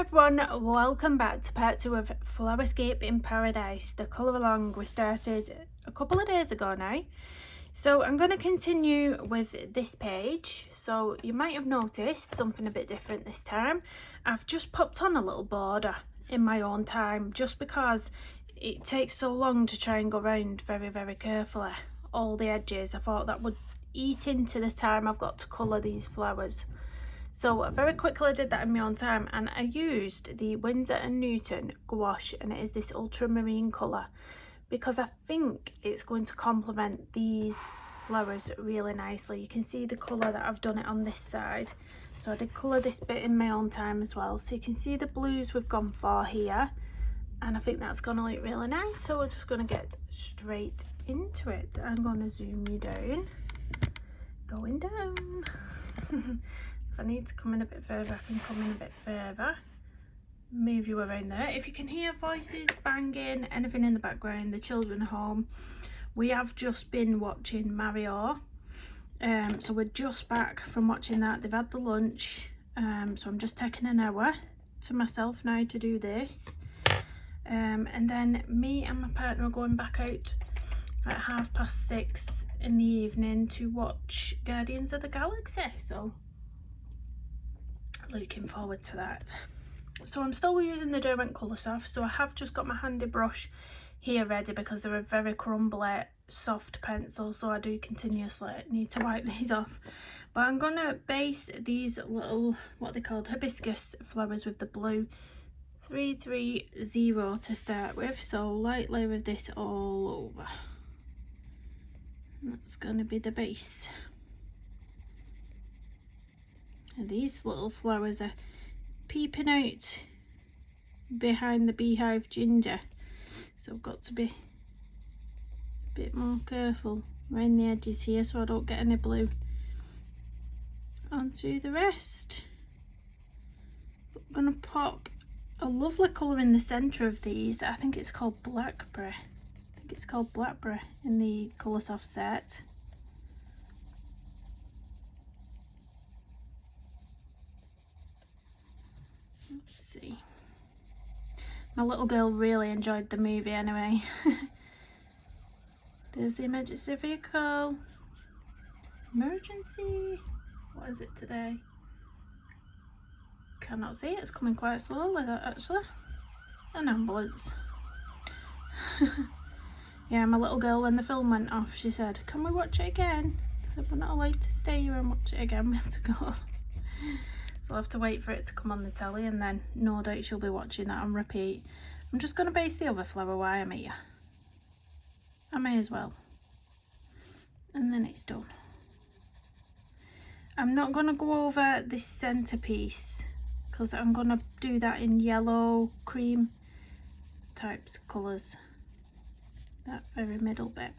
everyone, welcome back to part 2 of Flowerscape in Paradise, the colour along we started a couple of days ago now. So I'm going to continue with this page. So you might have noticed something a bit different this time. I've just popped on a little border in my own time, just because it takes so long to try and go around very carefully all the edges. I thought that would eat into the time I've got to colour these flowers. So I very quickly did that in my own time, and I used the Winsor & Newton gouache, and it is this ultramarine colour because I think it's going to complement these flowers really nicely. You can see the colour that I've done it on this side. So I did colour this bit in my own time as well. So you can see the blues we've gone for here, and I think that's going to look really nice. So we're just going to get straight into it. I'm going to zoom you down. Going down. If I need to come in a bit further, I can come in a bit further. Move you around there. If you can hear voices, banging, anything in the background, the children are home. We have just been watching Mario. So we're just back from watching that. They've had the lunch. So I'm just taking an hour to myself now to do this. And then me and my partner are going back out at 6:30 in the evening to watch Guardians of the Galaxy. So looking forward to that. So I'm still using the Derwent Coloursoft, so I have just got my handy brush here ready because they're a very crumbly soft pencil, so I do continuously need to wipe these off. But I'm gonna base these little, what they called, hibiscus flowers with the blue 330 to start with, so light layer of this all over. And that's gonna be the base. And these little flowers are peeping out behind the beehive ginger, so I've got to be a bit more careful around the edges here so I don't get any blue onto the rest. But I'm going to pop a lovely colour in the centre of these. I think it's called blackberry. In the Coloursoft set. Let's see. My little girl really enjoyed the movie anyway. There's the emergency vehicle. Emergency. What is it today? Cannot see it. It's coming quite slowly actually. An ambulance. Yeah, my little girl, when the film went off, she said, "Can we watch it again?" I said, "We're not allowed to stay here and watch it again. We have to go." We'll have to wait for it to come on the telly, and then no doubt she'll be watching that on repeat. I'm just going to base the other flower while I'm here. I may as well. And then it's done. I'm not going to go over this centerpiece because I'm going to do that in yellow, cream types colours. That very middle bit.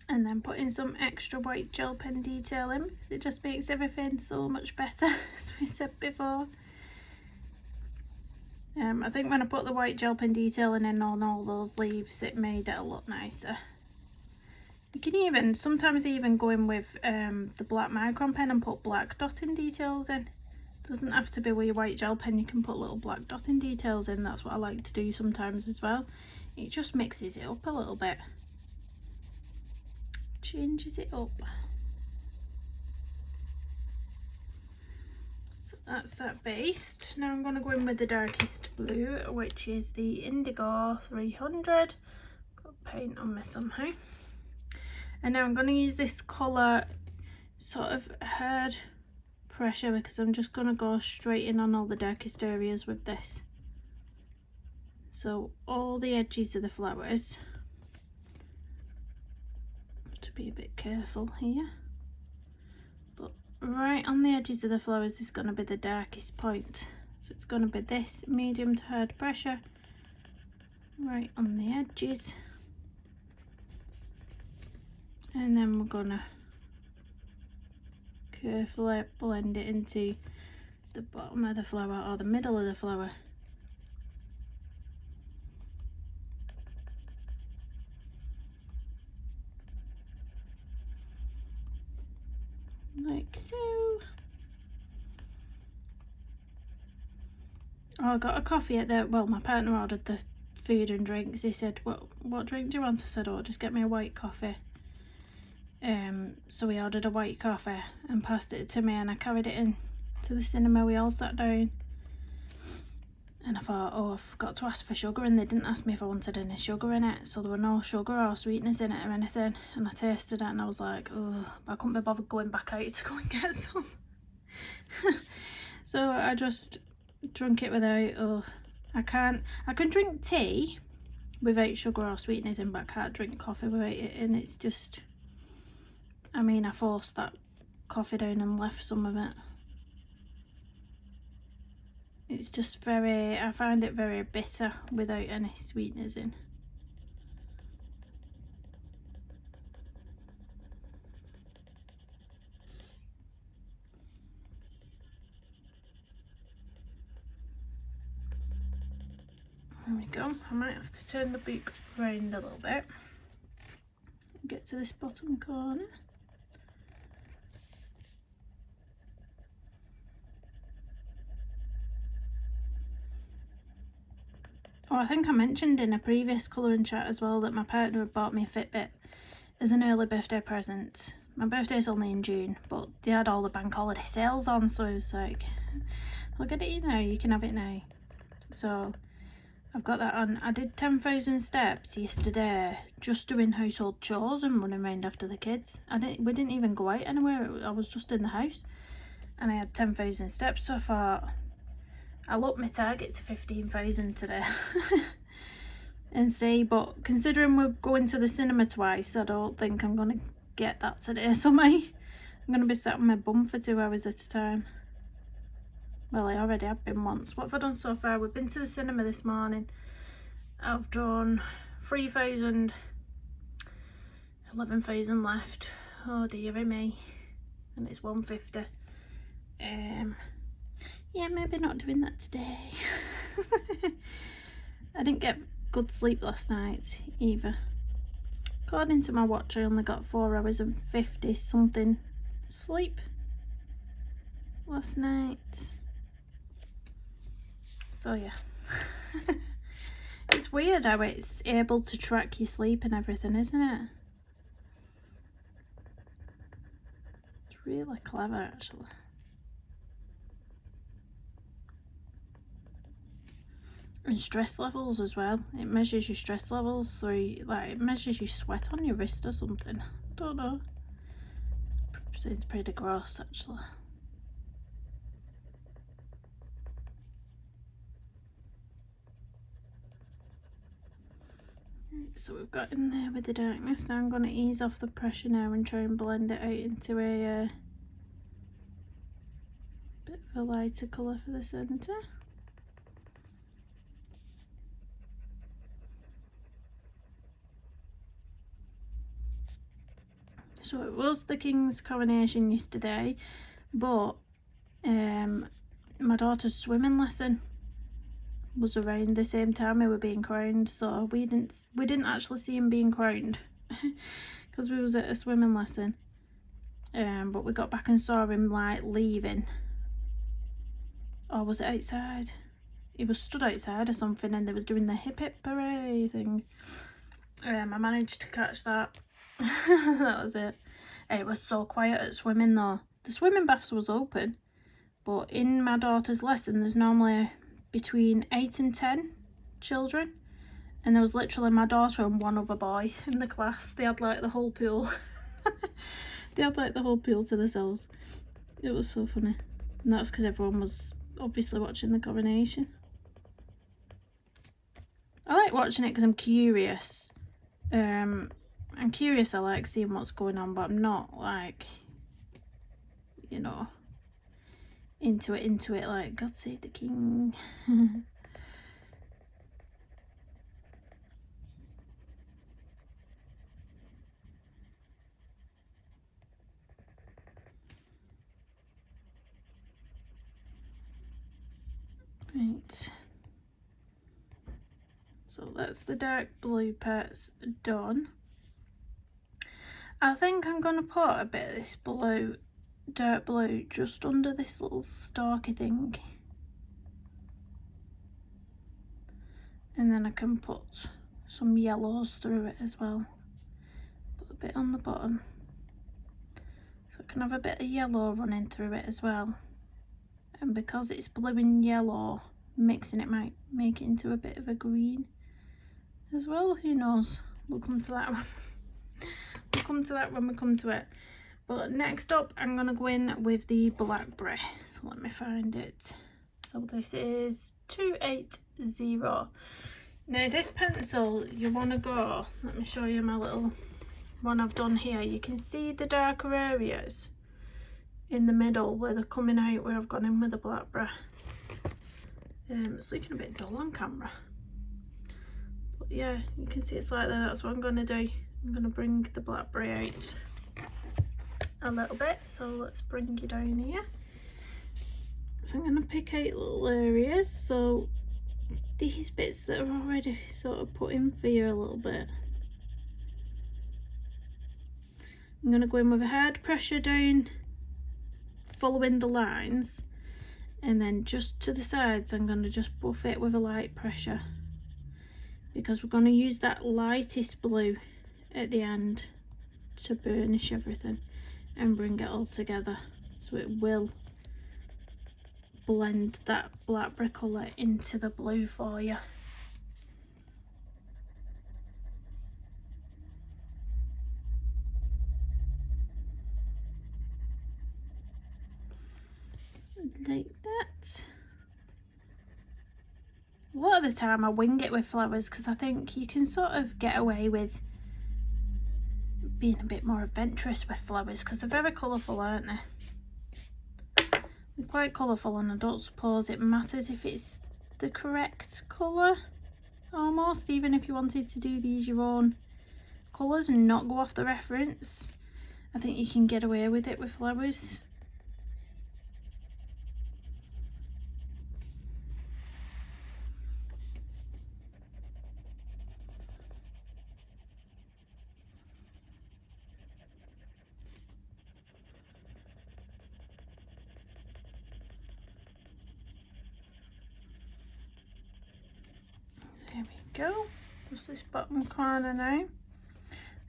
And then putting some extra white gel pen detail in because it just makes everything so much better, as we said before. I think when I put the white gel pen detailing in on all those leaves, it made it a lot nicer. You can even sometimes even go in with the black micron pen and put black dotting details in. It doesn't have to be with your white gel pen, you can put little black dotting details in. That's what I like to do sometimes as well. It just mixes it up a little bit. Changes it up. So that's that based. Now I'm going to go in with the darkest blue, which is the Indigo 300. Got paint on me somehow. And now I'm going to use this colour sort of hard pressure because I'm just going to go straight in on all the darkest areas with this. So all the edges of the flowers. To be a bit careful here, but right on the edges of the flowers is going to be the darkest point, so it's going to be this medium to hard pressure right on the edges, and then we're going to carefully blend it into the bottom of the flower or the middle of the flower. Like so. Oh, I got a coffee at the, well, my partner ordered the food and drinks. He said, what drink do you want? I said, oh, just get me a white coffee. So we ordered a white coffee and passed it to me, and I carried it in to the cinema. We all sat down, and I thought, oh, I forgot to ask for sugar, and they didn't ask me if I wanted any sugar in it, so there were no sugar or sweetness in it or anything. And I tasted it and I was like, oh, I couldn't be bothered going back out to go and get some. So I just drunk it without, oh, I can drink tea without sugar or sweetness in, but I can't drink coffee without it in. It's just, I mean, I forced that coffee down and left some of it. It's just very, I find it very bitter without any sweeteners in. There we go. I might have to turn the book round a little bit. Get to this bottom corner. Oh, I think I mentioned in a previous colouring chat as well that my partner had bought me a Fitbit as an early birthday present. My birthday's only in June, but they had all the bank holiday sales on, so I was like, I'll get it now, you can have it now. So I've got that on. I did 10,000 steps yesterday just doing household chores and running around after the kids. We didn't even go out anywhere, I was just in the house, and I had 10,000 steps, so I thought I'll up my target to 15,000 today and see, but considering we're going to the cinema twice, I don't think I'm going to get that today, so I'm going to be sat on my bum for 2 hours at a time. Well, I already have been once. What have I done so far? We've been to the cinema this morning. I've done 3,000, 11,000 left. Oh dearie me. And it's 150. Yeah, maybe not doing that today. I didn't get good sleep last night either. According to my watch, I only got 4 hours and 50 something sleep last night. So yeah. It's weird how it's able to track your sleep and everything, isn't it? It's really clever actually. And stress levels as well. It measures your stress levels through, like, it measures your sweat on your wrist or something. I don't know. It seems pretty gross actually. So we've got in there with the darkness. Now I'm going to ease off the pressure now and try and blend it out into a bit of a lighter colour for the centre. So it was the King's coronation yesterday, but my daughter's swimming lesson was around the same time we were being crowned, so we didn't actually see him being crowned because we was at a swimming lesson. But we got back and saw him like leaving. Or was it outside? He was stood outside or something and they was doing the hip hip hooray thing. I managed to catch that. That was it. It was so quiet at swimming though. The swimming baths was open, but in my daughter's lesson there's normally between 8 and 10 children, and there was literally my daughter and one other boy in the class. They had like the whole pool. They had like the whole pool to themselves. It was so funny, and that's because everyone was obviously watching the coronation. I like watching it because I'm curious. I'm curious, I like seeing what's going on, but I'm not like, you know, into it like God save the King. Right, so that's the dark blue parts done. I think I'm going to put a bit of this blue, dark blue, just under this little stalky thing. and then I can put some yellows through it as well. Put a bit on the bottom, so I can have a bit of yellow running through it as well. And because it's blue and yellow, mixing it might make it into a bit of a green as well. Who knows? We'll come to that one. We'll come to that when we come to it. But next up, I'm going to go in with the blackberry. So let me find it. So this is 280. Now this pencil, you want to go, let me show you my little one I've done here. You can see the darker areas in the middle where they're coming out, where I've gone in with the blackberry. It's looking a bit dull on camera. But yeah, you can see it's like that. That's what I'm going to do. I'm going to bring the blackberry out a little bit, so let's bring you down here. So I'm going to pick out little areas, so these bits that are already sort of put in for you a little bit, I'm going to go in with a hard pressure down, following the lines, and then just to the sides I'm going to just buff it with a light pressure, because we're going to use that lightest blue at the end to burnish everything and bring it all together, so it will blend that blackberry colour into the blue for you. Like that. A lot of the time I wing it with flowers because I think you can sort of get away with being a bit more adventurous with flowers because they're very colourful, aren't they? They're quite colourful, and I don't suppose it matters if it's the correct colour, almost, even if you wanted to do these your own colours and not go off the reference. I think you can get away with it with flowers. There we go. Just this bottom corner now.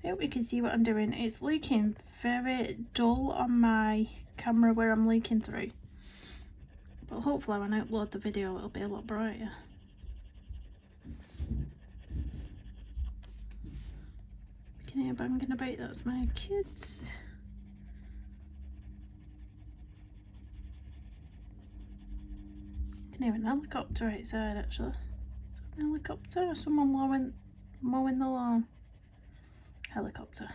I hope you can see what I'm doing. It's looking very dull on my camera where I'm looking through, but hopefully when I upload the video it'll be a lot brighter. You can hear banging about, that's my kids. You can hear an helicopter outside actually. Helicopter or someone mowing the lawn? Helicopter.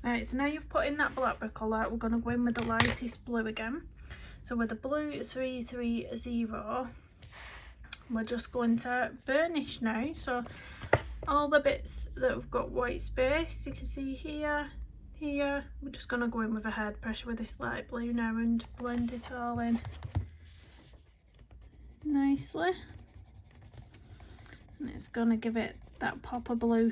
Right, so now you've put in that blackberry colour, we're going to go in with the lightest blue again. So with the blue 330, we're just going to burnish now. So all the bits that have got white space, you can see here, we're just going to go in with a hard pressure with this light blue now and blend it all in nicely. And it's going to give it that pop of blue.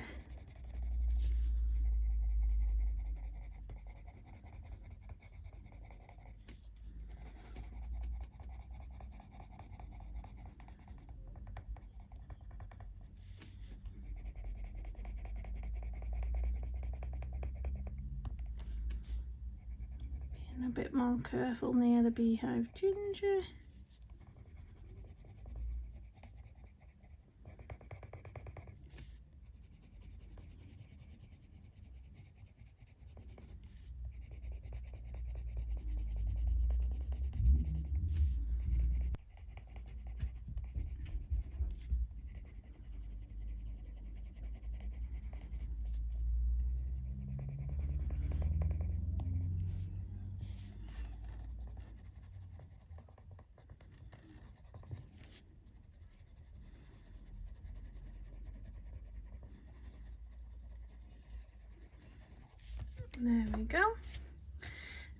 Being a bit more careful near the beehive ginger. There we go.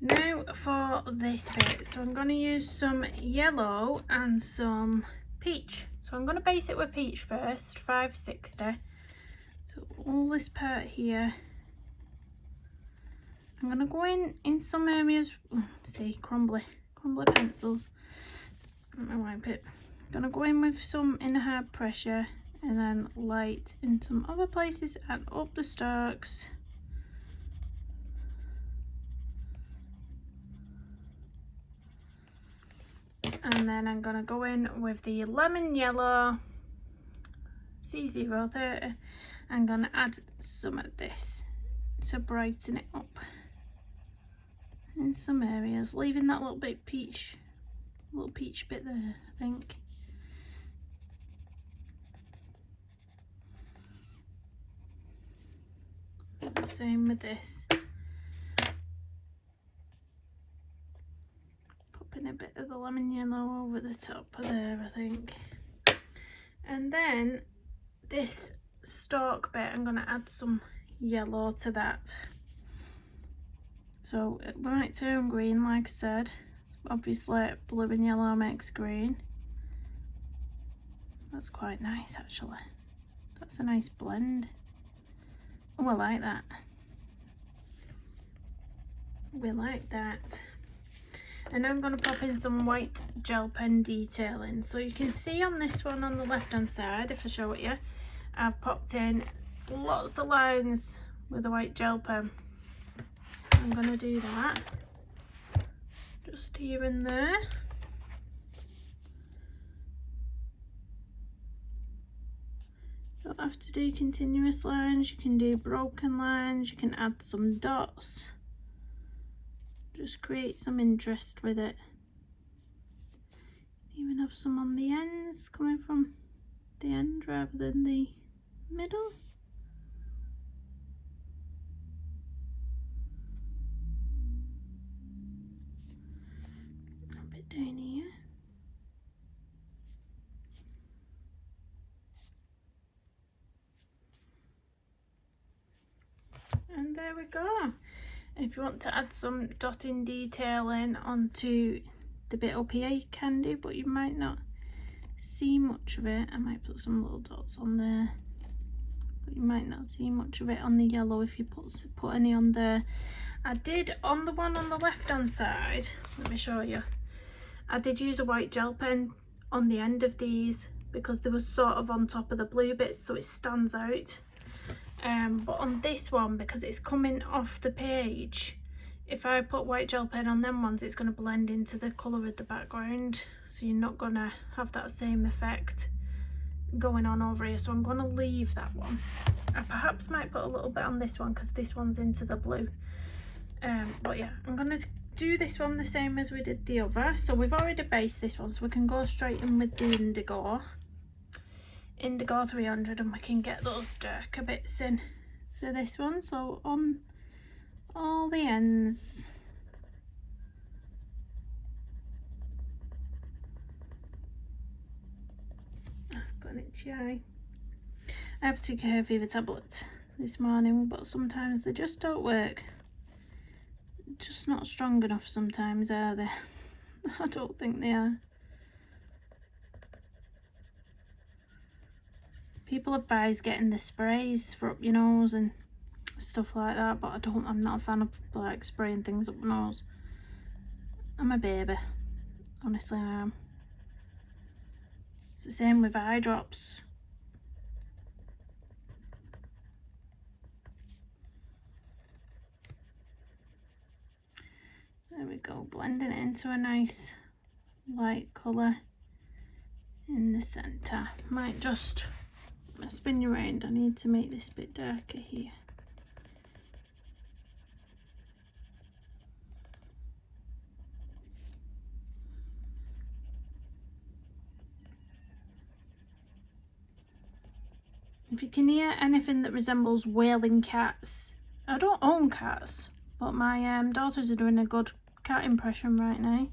Now for this bit, so I'm going to use some yellow and some peach. So I'm going to base it with peach first, 560. So all this part here, I'm going to go in some areas, see, crumbly pencils. Let me wipe it. I'm Gonna go in with some in hard pressure and then light in some other places and up the stalks. And then I'm gonna go in with the lemon yellow C030. I'm gonna add some of this to brighten it up in some areas, leaving that little peach bit there, I think. Same with this. Popping a bit of the lemon yellow over the top of there, I think. And then this stalk bit, I'm going to add some yellow to that. So it might turn green, like I said. Obviously blue and yellow makes green. That's quite nice actually. That's a nice blend. Oh, I like that. We like that. And I'm going to pop in some white gel pen detailing. So you can see on this one on the left hand side, if I show it you, I've popped in lots of lines with the white gel pen. So I'm going to do that just here and there. You don't have to do continuous lines, you can do broken lines, you can add some dots. Just create some interest with it. Even have some on the ends coming from the end rather than the middle. A bit down here. And there we go. If you want to add some dotting detailing onto the bit up here, you can do, but you might not see much of it. I might put some little dots on there, but you might not see much of it on the yellow if you put any on there. I did on the one on the left hand side, let me show you, I did use a white gel pen on the end of these because they were sort of on top of the blue bits, so it stands out. But on this one, because it's coming off the page, if I put white gel pen on them ones, it's going to blend into the colour of the background, so you're not going to have that same effect going on over here. So I'm going to leave that one. I perhaps might put a little bit on this one because this one's into the blue. But yeah, I'm going to do this one the same as we did the other. So we've already based this one, so we can go straight in with the indigo 300, and we can get those darker bits in for this one. So on all the ends, I've got an itchy eye. I have to care fever tablet this morning, but sometimes they just don't work. Just not strong enough sometimes, are they? I don't think they are. People advise getting the sprays for up your nose and stuff like that, but I'm not a fan of like spraying things up my nose. I'm a baby, honestly I am. It's the same with eye drops. So there we go, blending it into a nice light colour in the centre. Might just spin you around, I need to make this bit darker here. If you can hear anything that resembles wailing cats, I don't own cats, but my daughters are doing a good cat impression right now.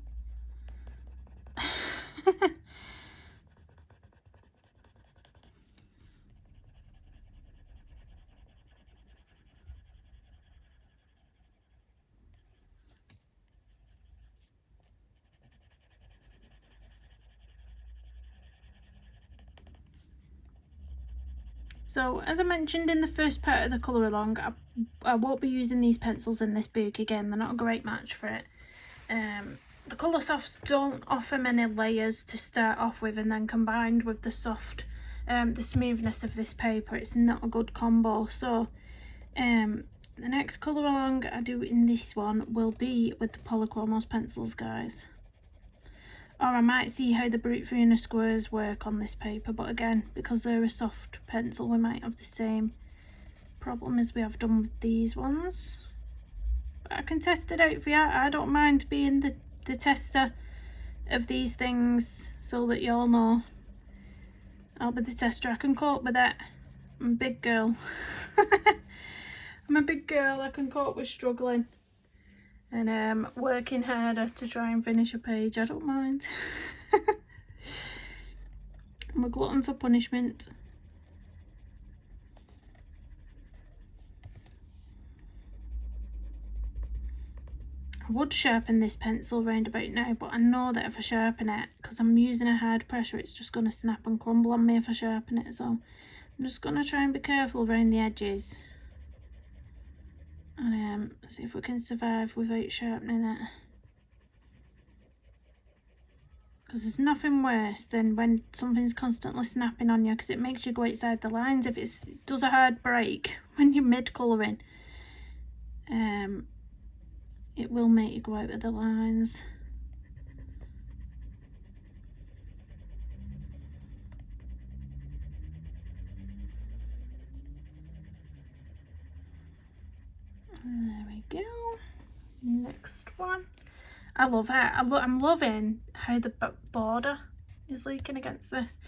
So as I mentioned in the first part of the colour along, I won't be using these pencils in this book again. They're not a great match for it. the Coloursofts don't offer many layers to start off with, and then combined with the soft, the smoothness of this paper, it's not a good combo. So the next colour along I do in this one will be with the Polychromos pencils, guys. Or I might see how the Brute Fortuna squares work on this paper, but again, because they're a soft pencil, we might have the same problem as we have done with these ones. But I can test it out for you. I don't mind being the tester of these things, so that you all know I'll be the tester. I can cope with it. I'm a big girl. I'm a big girl. I can cope with struggling and working harder to try and finish a page. I don't mind. I'm a glutton for punishment. I would sharpen this pencil round about now, but I know that if I sharpen it, because I'm using a hard pressure, it's just going to snap and crumble on me if I sharpen it. So I'm just going to try and be careful around the edges and see if we can survive without sharpening it. Because there's nothing worse than when something's constantly snapping on you, because it makes you go outside the lines. If it does a hard break when you're mid-colouring, it will make you go out of the lines. There we go. Next one. I love it. I'm loving how the border is leaking against this.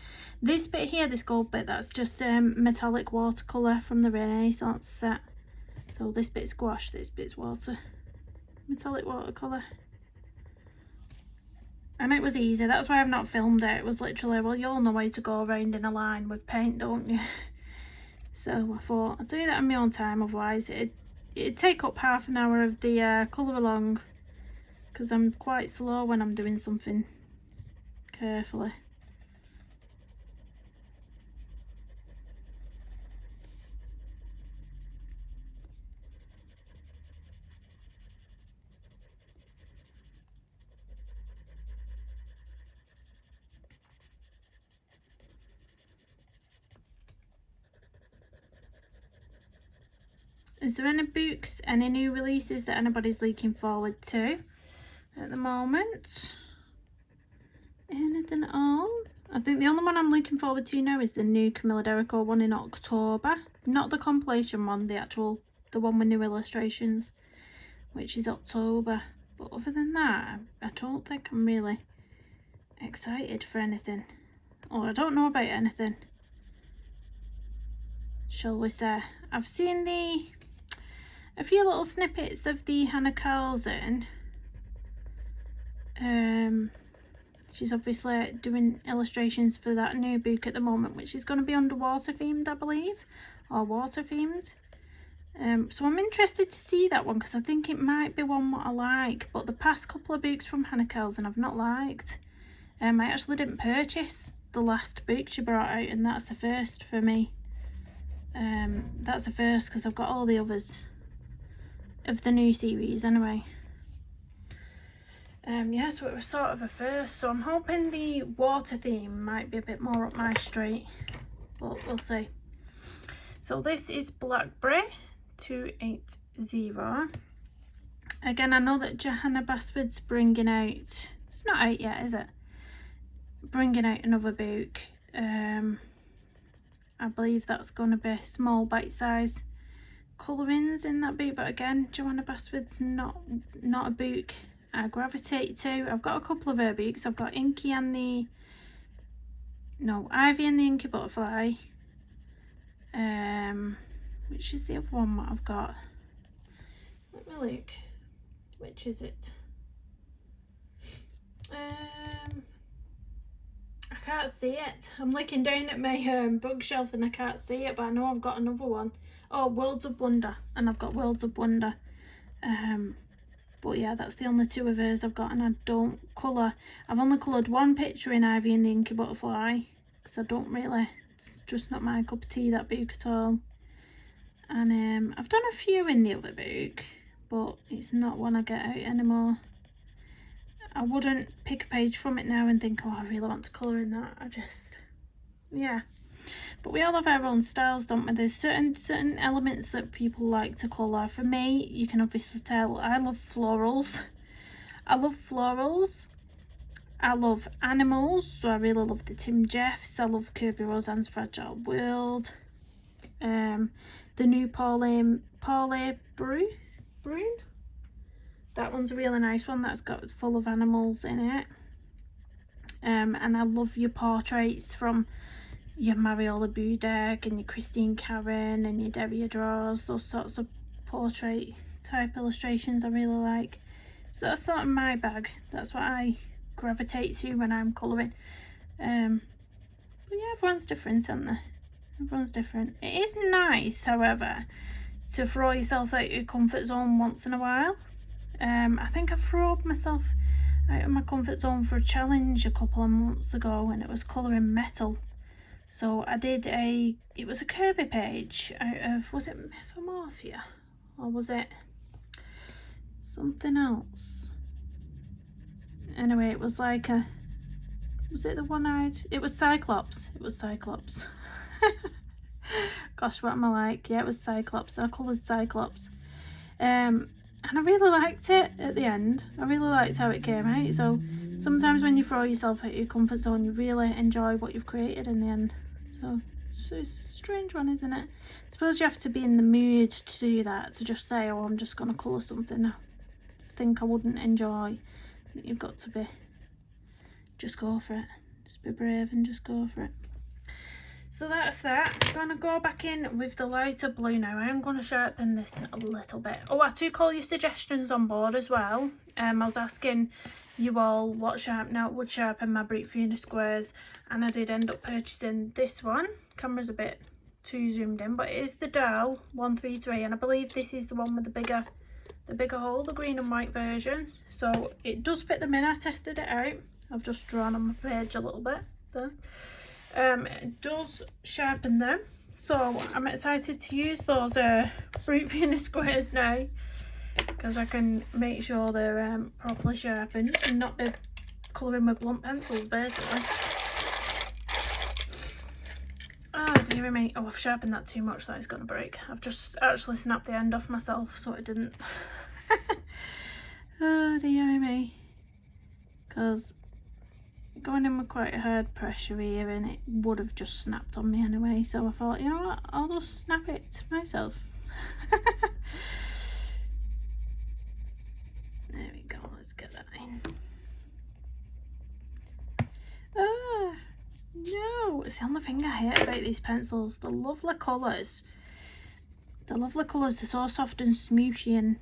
This bit here, this gold bit, that's just metallic watercolour from the Renaissance set. So this bit's gouache, this bit's water. Metallic watercolour. And it was easy. That's why I've not filmed it. It was literally, well, you all know how to go around in a line with paint, don't you? So I thought I'll do that on my own time, otherwise it'd take up half an hour of the colour along, because I'm quite slow when I'm doing something carefully. Is there any books, any new releases that anybody's looking forward to at the moment? Anything at all? I think the only one I'm looking forward to now is the new Camilla Derico one in October. Not the compilation one, the one with new illustrations, which is October. But other than that, I don't think I'm really excited for anything. Or I don't know about anything, shall we say. I've seen a few little snippets of the Hannah Carlson. She's obviously doing illustrations for that new book at the moment, which is going to be underwater themed, I believe, or water themed. So I'm interested to see that one, because I think it might be one what I like. But the past couple of books from Hannah Carlson I've not liked. I actually didn't purchase the last book she brought out, and that's the first for me. That's the first, because I've got all the others of the new series anyway. Yeah, so it was sort of a first, so I'm hoping the water theme might be a bit more up my street, but we'll see. So this is Blackberry 280. Again, I know that Johanna Basford's bringing out, it's not out yet, is it? Bringing out another book. I believe that's going to be small bite-sized colourings in that book, but again, Johanna Basford's not a book I gravitate to. I've got a couple of her books. I've got Ivy and the Inky Butterfly, which is the other one that I've got. Let me look, which is it? I can't see it. I'm looking down at my bookshelf and I can't see it, but I know I've got another one. Oh, Worlds of Wonder, and I've got Worlds of Wonder. But yeah, that's the only two of hers I've got, and I don't colour. I've only coloured one picture in Ivy and the Inky Butterfly, because I don't really, it's just not my cup of tea, that book at all. And I've done a few in the other book, but it's not one I get out anymore. I wouldn't pick a page from it now and think, oh, I really want to colour in that. I just, yeah. But we all have our own styles, don't we? There's certain elements that people like to colour. For me, you can obviously tell, I love florals. I love florals. I love animals, so I really love the Tim Jeffs. I love Kirby Roseanne's Fragile World. The new Pauline Brune. That one's a really nice one that's got full of animals in it. And I love your portraits from your Mariola Budek and your Christine Karen and your Deria Draws. Those sorts of portrait type illustrations I really like. So that's sort of my bag. That's what I gravitate to when I'm colouring. But yeah, everyone's different, aren't they? Everyone's different. It is nice, however, to throw yourself out your comfort zone once in a while. I think I threw myself out of my comfort zone for a challenge a couple of months ago, and it was colouring metal. So I did it was a Kirby page out of, was it Mythomorphia? Or was it something else? Anyway, it was like a, was it the one-eyed? It was Cyclops. It was Cyclops. Gosh, what am I like? Yeah, it was Cyclops. I coloured Cyclops. And I really liked it at the end. I really liked how it came out. So sometimes when you throw yourself out of your comfort zone, you really enjoy what you've created in the end. So it's a strange one, isn't it? I suppose you have to be in the mood to do that, to just say, oh, I'm just going to colour something I think I wouldn't enjoy. You've got to be, just go for it. Just be brave and just go for it. So that's that. I'm going to go back in with the lighter blue now. I am going to sharpen this a little bit. Oh, I took all your suggestions on board as well. I was asking you all what sharpener would sharpen my Brute Fiona squares, and I did end up purchasing this one. Camera's a bit too zoomed in, but it is the Dahl 133, and I believe this is the one with the bigger hole, the green and white version. So it does fit them in. I tested it out. I've just drawn on my page a little bit there. It does sharpen them, so I'm excited to use those Brute Fiona squares now, because I can make sure they're properly sharpened and not be colouring with blunt pencils basically. Oh dear me. Oh, I've sharpened that too much, that is going to break. I've just actually snapped the end off myself so it didn't. Oh dear me, because going in with quite a hard pressure here and it would have just snapped on me anyway, so I thought, you know what, I'll just snap it myself. There we go, let's get that in. Ah, no, it's the only thing I hate about these pencils. The lovely colours. The lovely colours, they're so soft and smooshy and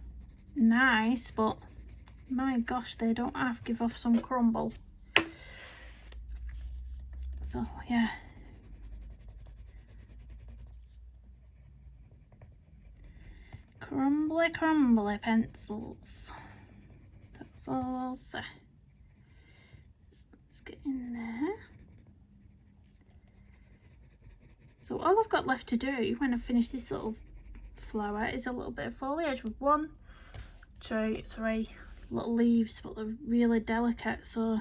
nice, but my gosh, they don't half give off some crumble. So yeah, crumbly pencils, that's all I'll say. Let's get in there. So all I've got left to do when I finish this little flower is a little bit of foliage with 1, 2, 3 little leaves, but they're really delicate, so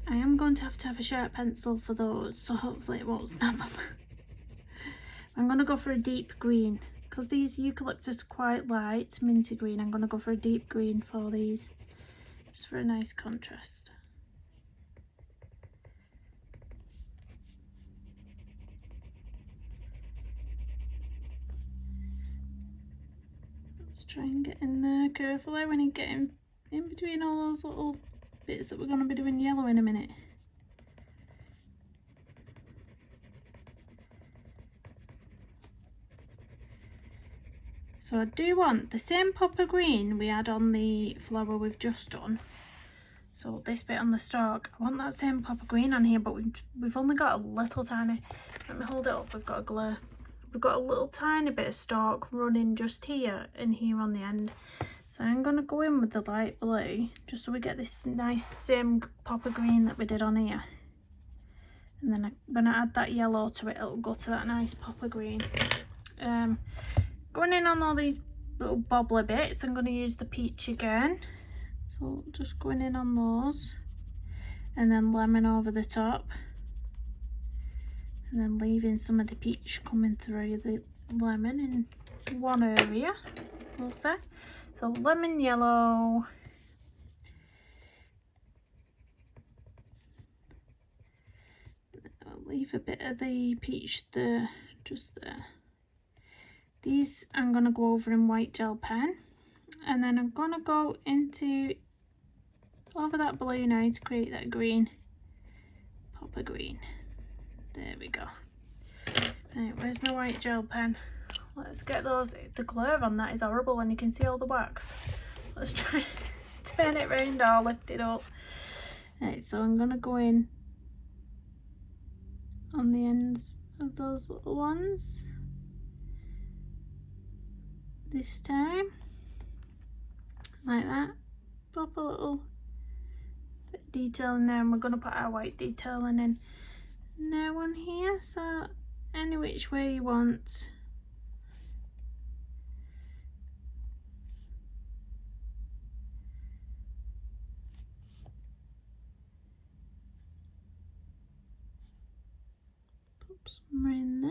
I am going to have a sharp pencil for those, so hopefully it won't snap them. I'm going to go for a deep green, because these eucalyptus are quite light, minty green. I'm going to go for a deep green for these, just for a nice contrast. Let's try and get in there carefully when you get in between all those little bits that we're going to be doing yellow in a minute. So I do want the same pop of green we had on the flower we've just done. So this bit on the stalk, I want that same pop of green on here, but we've only got a little tiny, let me hold it up, we've got a glare. We've got a little tiny bit of stalk running just here and here on the end. So I'm going to go in with the light blue, just so we get this nice same pop of green that we did on here. And then I'm going to add that yellow to it, it'll go to that nice pop of green. Going in on all these little bobbly bits, I'm going to use the peach again. So just going in on those, and then lemon over the top, and then leaving some of the peach coming through the lemon in one area, we'll say. So lemon yellow, I'll leave a bit of the peach there, just there. These I'm going to go over in white gel pen, and then I'm going to go into over that blue now to create that green, pop a green. There we go. Right, where's my white gel pen? Let's get those. The glare on that is horrible and you can see all the wax. Let's try turn it round or lift it up. Right, so I'm gonna go in on the ends of those little ones this time, like that. Pop a little bit of detail in there, and we're gonna put our white detailing in now on here, so any which way you want. Pop some in there.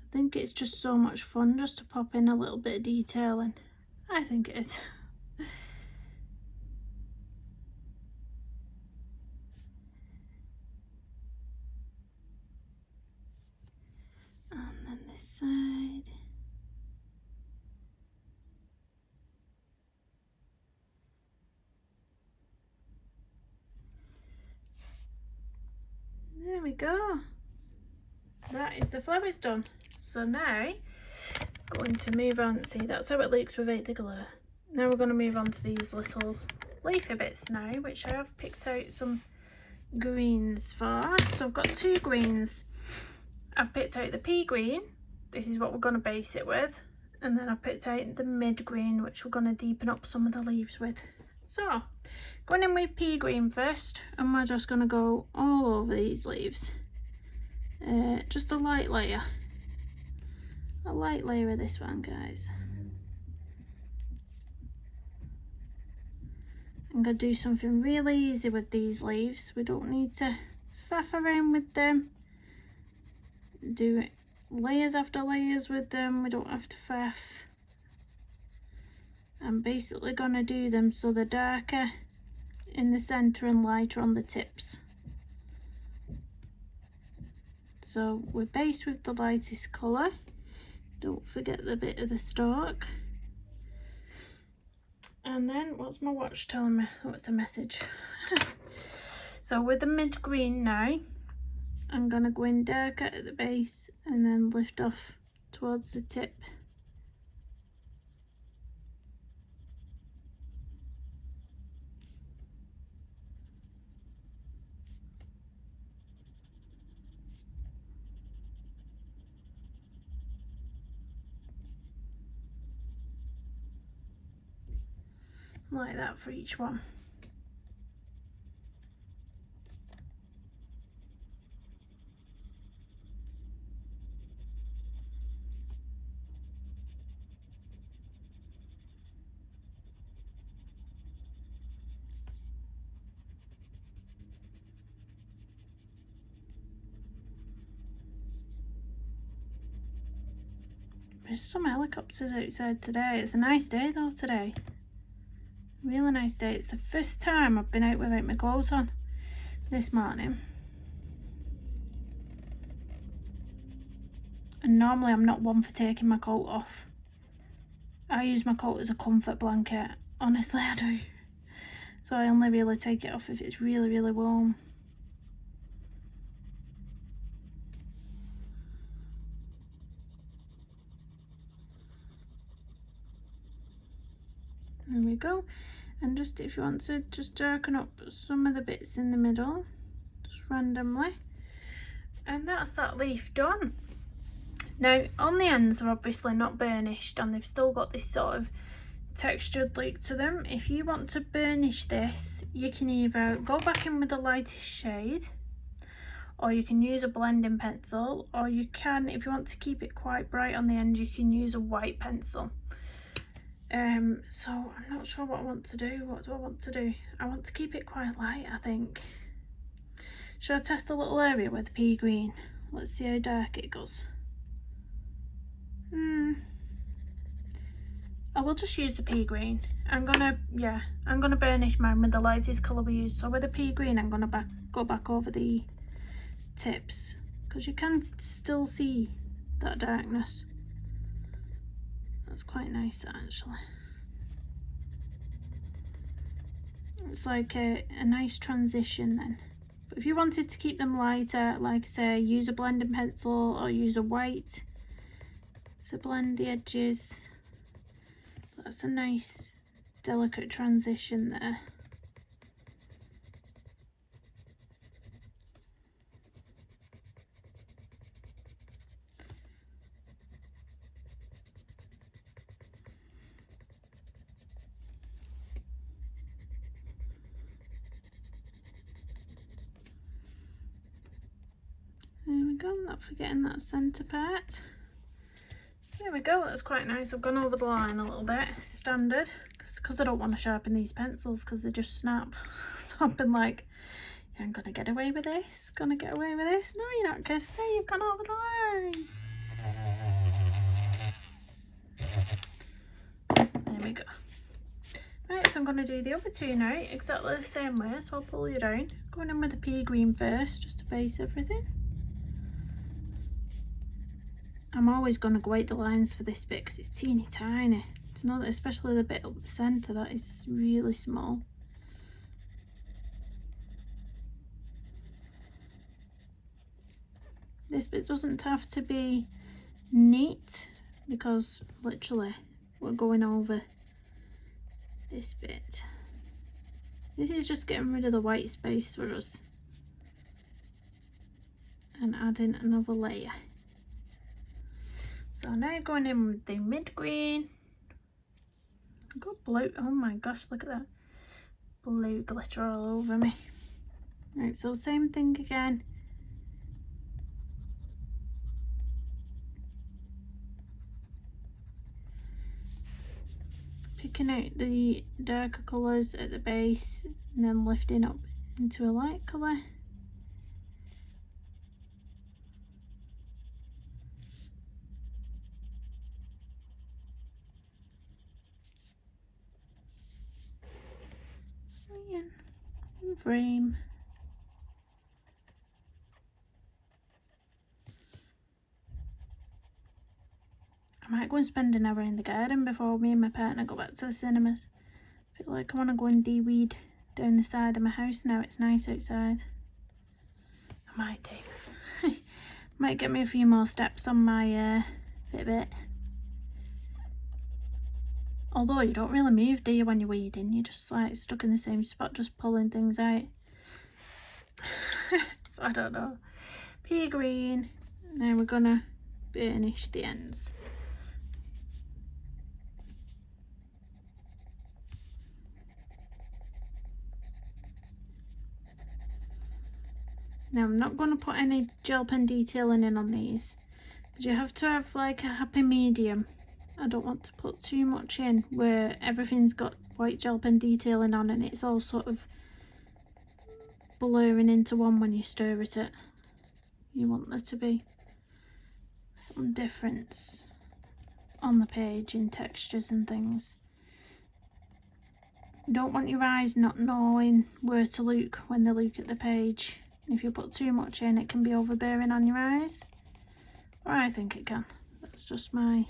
I think it's just so much fun just to pop in a little bit of detailing. I think it is. And then this side. There we go. That is the flowers done. So now going to move on. See, that's how it looks without the glue. Now we're going to move on to these little leafy bits now, which I have picked out some greens for. So I've got two greens. I've picked out the pea green. This is what we're going to base it with. And then I've picked out the mid green, which we're going to deepen up some of the leaves with. So going in with pea green first, and we're just going to go all over these leaves. Just a light layer of this one, guys. I'm going to do something really easy with these leaves. We don't need to faff around with them, do it layers after layers with them. We don't have to faff. I'm basically going to do them so they're darker in the centre and lighter on the tips. So we're based with the lightest colour. Don't forget the bit of the stalk. And then what's my watch telling me? Oh, it's a message. So with the mid green now, I'm going to go in darker at the base and then lift off towards the tip. Like that for each one. There's some helicopters outside today. It's a nice day though today. Really nice day. It's the first time I've been out without my clothes on this morning. And normally I'm not one for taking my coat off. I use my coat as a comfort blanket. Honestly, I do. So I only really take it off if it's really, really warm. There we go. And just if you want to just darken up some of the bits in the middle, just randomly. And that's that leaf done. Now on the ends they're obviously not burnished and they've still got this sort of textured look to them. If you want to burnish this, you can either go back in with the lightest shade, or you can use a blending pencil, or you can, if you want to keep it quite bright on the end, you can use a white pencil. So I'm not sure what I want to do. What do I want to do? I want to keep it quite light, I think. Should I test a little area with the pea green? Let's see how dark it goes. I will just use the pea green. I'm gonna burnish mine with the lightest colour we use. So with the pea green, I'm gonna go back over the tips, because you can still see that darkness. That's quite nice, actually. It's like a nice transition then. But if you wanted to keep them lighter, like I say, use a blending pencil or use a white to blend the edges. That's a nice delicate transition there. There we go, I'm not forgetting that centre part. So there we go, that's quite nice. I've gone over the line a little bit, standard, because I don't want to sharpen these pencils because they just snap. So I've been like, yeah, I'm gonna get away with this, gonna get away with this. No, you're not, Kirsty, you've gone over the line. There we go. Right, so I'm going to do the other two now exactly the same way, so I'll pull you down. Going in with the pea green first, just to base everything. I'm always going to go out the lines for this bit because it's teeny tiny. It's not, especially the bit up the centre, that is really small. This bit doesn't have to be neat because literally we're going over this bit. This is just getting rid of the white space for us and adding another layer. So now going in with the mid green. I've got blue, oh my gosh, look at that blue glitter all over me. Right, so same thing again. Picking out the darker colours at the base and then lifting up into a light colour. And frame. I might go and spend an hour in the garden before me and my partner go back to the cinemas. I feel like I want to go and de-weed down the side of my house now. It's nice outside. I might do. Might get me a few more steps on my Fitbit. Although you don't really move, do you, when you're weeding? You're just like stuck in the same spot, just pulling things out. So I don't know. Pea green. Now we're gonna burnish the ends. Now I'm not going to put any gel pen detailing in on these, because you have to have like a happy medium. I don't want to put too much in where everything's got white gel pen detailing on and it's all sort of blurring into one when you stir at it. You want there to be some difference on the page in textures and things. You don't want your eyes not knowing where to look when they look at the page. If you put too much in, it can be overbearing on your eyes. Or I think it can. That's just my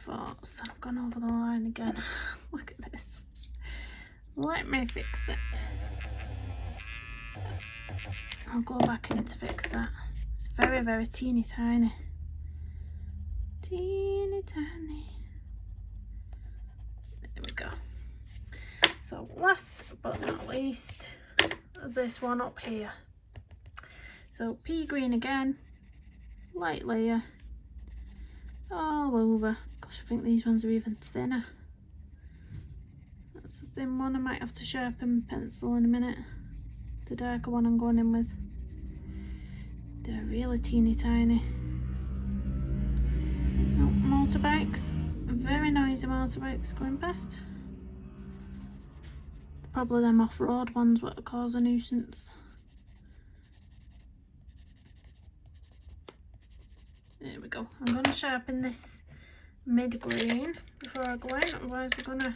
thoughts. I've gone over the line again. Look at this. Let me fix it. I'll go back in to fix that. It's very, very teeny tiny. Teeny tiny. There we go. So last but not least, this one up here. So pea green again, light layer all over. Gosh, I think these ones are even thinner. That's a thin one. I might have to sharpen pencil in a minute. The darker one I'm going in with. They're really teeny tiny. Oh, motorbikes. Very noisy motorbikes going past. Probably them off-road ones that cause a nuisance. There we go. I'm going to sharpen this mid-green before I go in, otherwise we're going to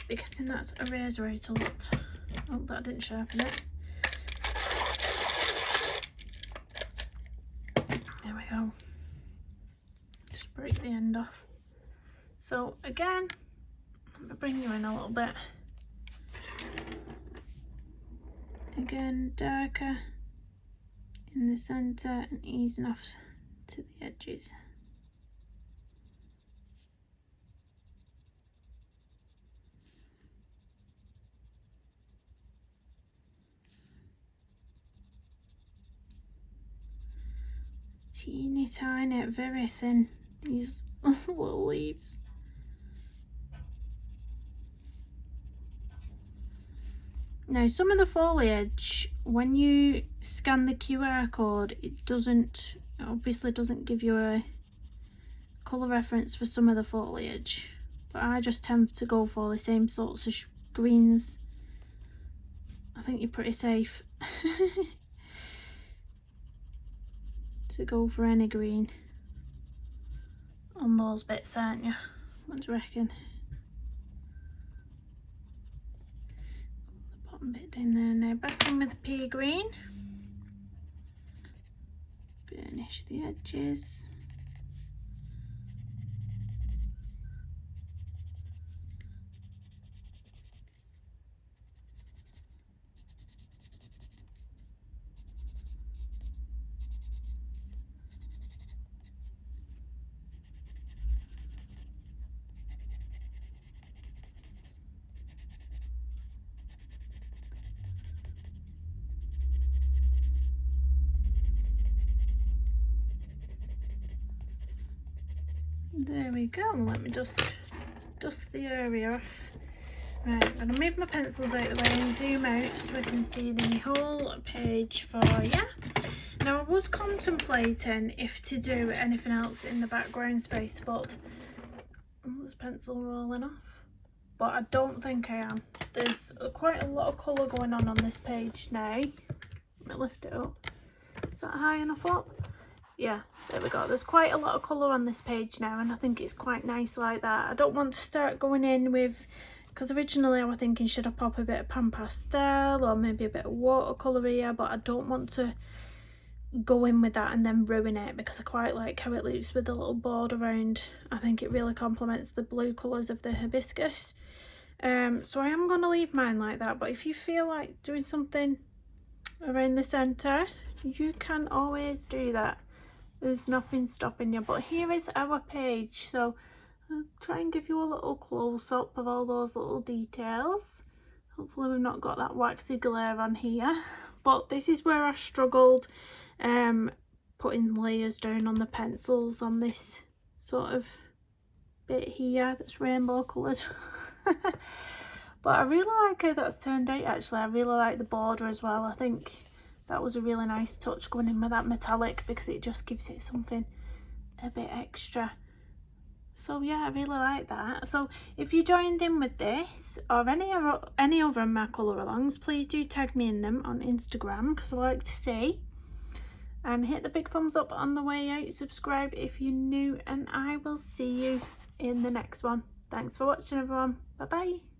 be getting that eraser out a lot. Oh, that didn't sharpen it. There we go. Just break the end off. So again, I'm going to bring you in a little bit. Again, darker in the centre and easing off to the edges. Teeny tiny, very thin, these little leaves. Now some of the foliage, when you scan the QR code, it obviously doesn't give you a colour reference for some of the foliage, but I just tend to go for the same sorts of greens. I think you're pretty safe to go for any green on those bits, aren't you? What do you reckon? The bottom bit down there. Now back in with the pea green. Burnish the edges. There we go. Let me just dust the area off. Right, I'm going to move my pencils out of the way and zoom out so we can see the whole page for you. Now I was contemplating if to do anything else in the background space, but there's pencil rolling off. But I don't think I am. There's quite a lot of colour going on this page now. Let me lift it up. Is that high enough up? Yeah, there we go. There's quite a lot of colour on this page now, and I think it's quite nice like that. I don't want to start going in with, because originally I was thinking, should I pop a bit of pan pastel or maybe a bit of watercolour here, but I don't want to go in with that and then ruin it, because I quite like how it looks with the little board around. I think it really complements the blue colours of the hibiscus. So I am going to leave mine like that, but if you feel like doing something around the centre, you can always do that. There's nothing stopping you. But here is our page, so I'll try and give you a little close-up of all those little details. Hopefully we've not got that waxy glare on here, but this is where I struggled putting layers down on the pencils on this sort of bit here that's rainbow coloured. But I really like how that's turned out actually. I really like the border as well. I think that was a really nice touch going in with that metallic, because it just gives it something a bit extra. So yeah, I really like that. So if you joined in with this or any other of my colour alongs, please do tag me in them on Instagram, because I like to see. And hit the big thumbs up on the way out. Subscribe if you're new, and I will see you in the next one. Thanks for watching everyone. Bye bye.